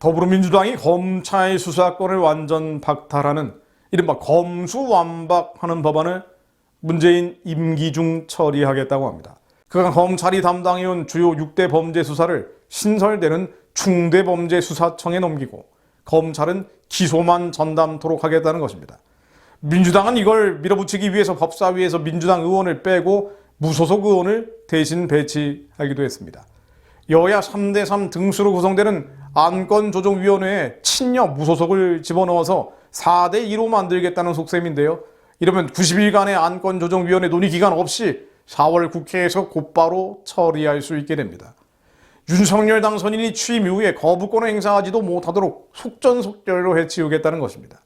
더불어민주당이 검찰 수사권을 완전 박탈하는 이른바 검수완박하는 법안을 문재인 임기 중 처리하겠다고 합니다. 그간 검찰이 담당해온 주요 6대 범죄 수사를 신설되는 중대범죄수사청에 넘기고 검찰은 기소만 전담토록 하겠다는 것입니다. 민주당은 이걸 밀어붙이기 위해서 법사위에서 민주당 의원을 빼고 무소속 의원을 대신 배치하기도 했습니다. 여야 3대3 등수로 구성되는 안건조정위원회에 친여 무소속을 집어넣어서 4대2로 만들겠다는 속셈인데요. 이러면 90일간의 안건조정위원회 논의 기간 없이 4월 국회에서 곧바로 처리할 수 있게 됩니다. 윤석열 당선인이 취임 이후에 거부권을 행사하지도 못하도록 속전속결로 해치우겠다는 것입니다.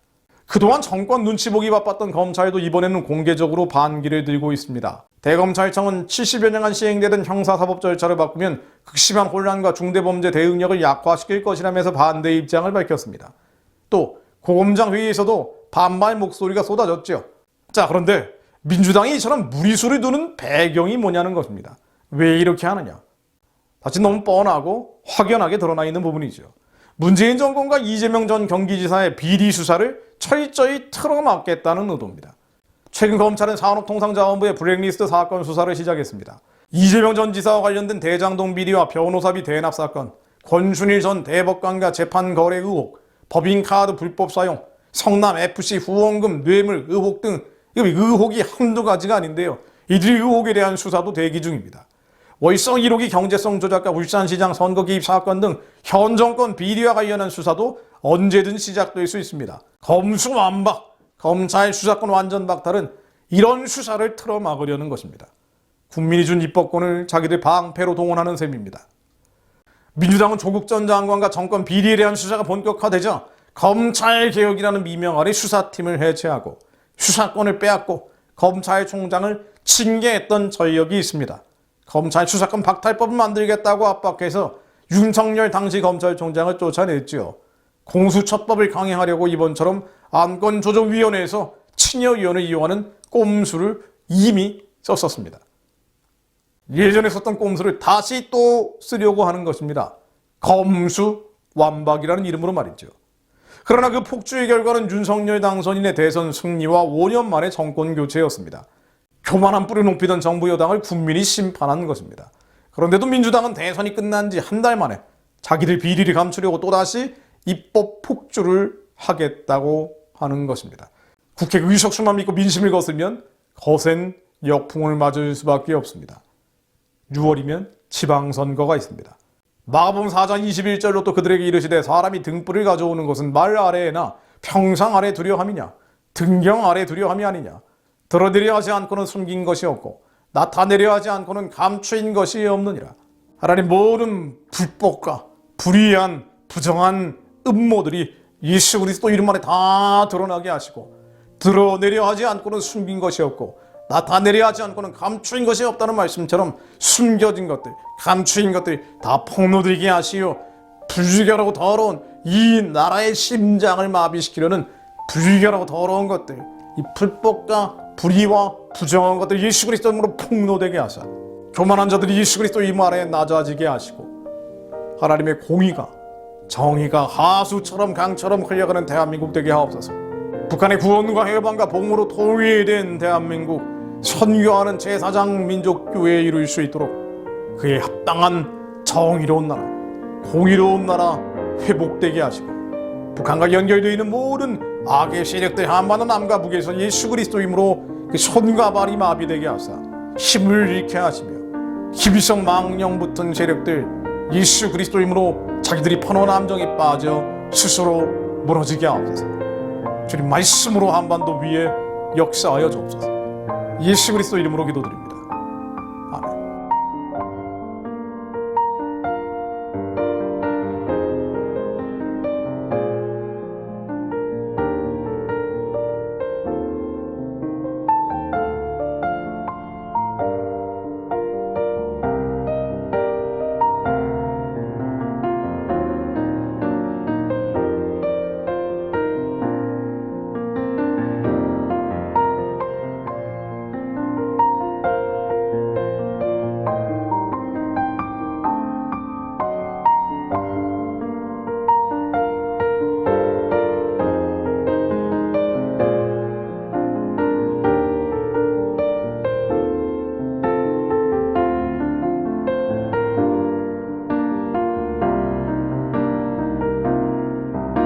그동안 정권 눈치 보기 바빴던 검찰도 이번에는 공개적으로 반기를 들고 있습니다. 대검찰청은 70여 년간 시행되던 형사사법 절차를 바꾸면 극심한 혼란과 중대범죄 대응력을 약화시킬 것이라면서 반대 입장을 밝혔습니다. 또 고검장 회의에서도 반발 목소리가 쏟아졌죠. 자, 그런데 민주당이 이처럼 무리수를 두는 배경이 뭐냐는 것입니다. 왜 이렇게 하느냐? 사실 너무 뻔하고 확연하게 드러나 있는 부분이죠. 문재인 정권과 이재명 전 경기지사의 비리 수사를 철저히 틀어막겠다는 의도입니다. 최근 검찰은 산업통상자원부의 블랙리스트 사건 수사를 시작했습니다. 이재명 전 지사와 관련된 대장동 비리와 변호사비 대납 사건, 권순일 전 대법관과 재판 거래 의혹, 법인카드 불법 사용, 성남FC 후원금 뇌물 의혹 등 의혹이 한두 가지가 아닌데요. 이들 의혹에 대한 수사도 대기 중입니다. 월성 1호기 경제성 조작과 울산시장 선거 개입 사건 등 현 정권 비리와 관련한 수사도 언제든 시작될 수 있습니다. 검수완박, 검찰 수사권 완전 박탈은 이런 수사를 틀어막으려는 것입니다. 국민이 준 입법권을 자기들 방패로 동원하는 셈입니다. 민주당은 조국 전 장관과 정권 비리에 대한 수사가 본격화되자 검찰개혁이라는 미명 아래 수사팀을 해체하고 수사권을 빼앗고 검찰총장을 징계했던 전력이 있습니다. 검찰 수사권 박탈법을 만들겠다고 압박해서 윤석열 당시 검찰총장을 쫓아냈죠. 공수처법을 강행하려고 이번처럼 안건조정위원회에서 친여위원을 이용하는 꼼수를 이미 썼었습니다. 예전에 썼던 꼼수를 다시 또 쓰려고 하는 것입니다. 검수완박이라는 이름으로 말이죠. 그러나 그 폭주의 결과는 윤석열 당선인의 대선 승리와 5년 만의 정권 교체였습니다. 교만한 뿌리 높이던 정부 여당을 국민이 심판한 것입니다. 그런데도 민주당은 대선이 끝난 지 한 달 만에 자기들 비리를 감추려고 또다시 입법 폭주를 하겠다고 하는 것입니다. 국회 의석수만 믿고 민심을 거슬면 거센 역풍을 맞을 수밖에 없습니다. 6월이면 지방선거가 있습니다. 마가복음 4장 21절로 또 그들에게 이르시되 사람이 등불을 가져오는 것은 말 아래에나 평상 아래 두려함이냐 등경 아래 두려함이 아니냐 드러내려 하지 않고는 숨긴 것이 없고 나타내려 하지 않고는 감추인 것이 없느니라. 하나님 모든 불법과 불의한 부정한 음모들이 예수 그리스도 이름 안에 다 드러나게 하시고 드러내려 하지 않고는 숨긴 것이 없고 나타내려 하지 않고는 감추인 것이 없다는 말씀처럼 숨겨진 것들, 감추인 것들이 다 폭로되게 하시오. 불결하고 더러운 이 나라의 심장을 마비시키려는 불결하고 더러운 것들, 이 불법과 불의와 부정한 것들 예수 그리스도 이름으로 폭로되게 하사 교만한 자들이 예수 그리스도 이름 아래 낮아지게 하시고 하나님의 공의가 정의가 하수처럼 강처럼 흘러가는 대한민국 되게 하옵소서. 북한의 구원과 해방과 복무로 통일된 대한민국 선교하는 제4장 민족교회에 이룰 수 있도록 그의 합당한 정의로운 나라, 공의로운 나라 회복되게 하시고 북한과 연결되어 있는 모든 악의 세력들 한반도 남과 북에서 예수 그리스도 이름으로 그 손과 발이 마비되게 하사 힘을 잃게 하시며 기비성 망령 붙은 세력들 예수 그리스도 이름으로 자기들이 퍼놓은 함정에 빠져 스스로 무너지게 하옵소서. 주님 말씀으로 한반도 위에 역사하여 주옵소서. 예수 그리스도 이름으로 기도드립니다.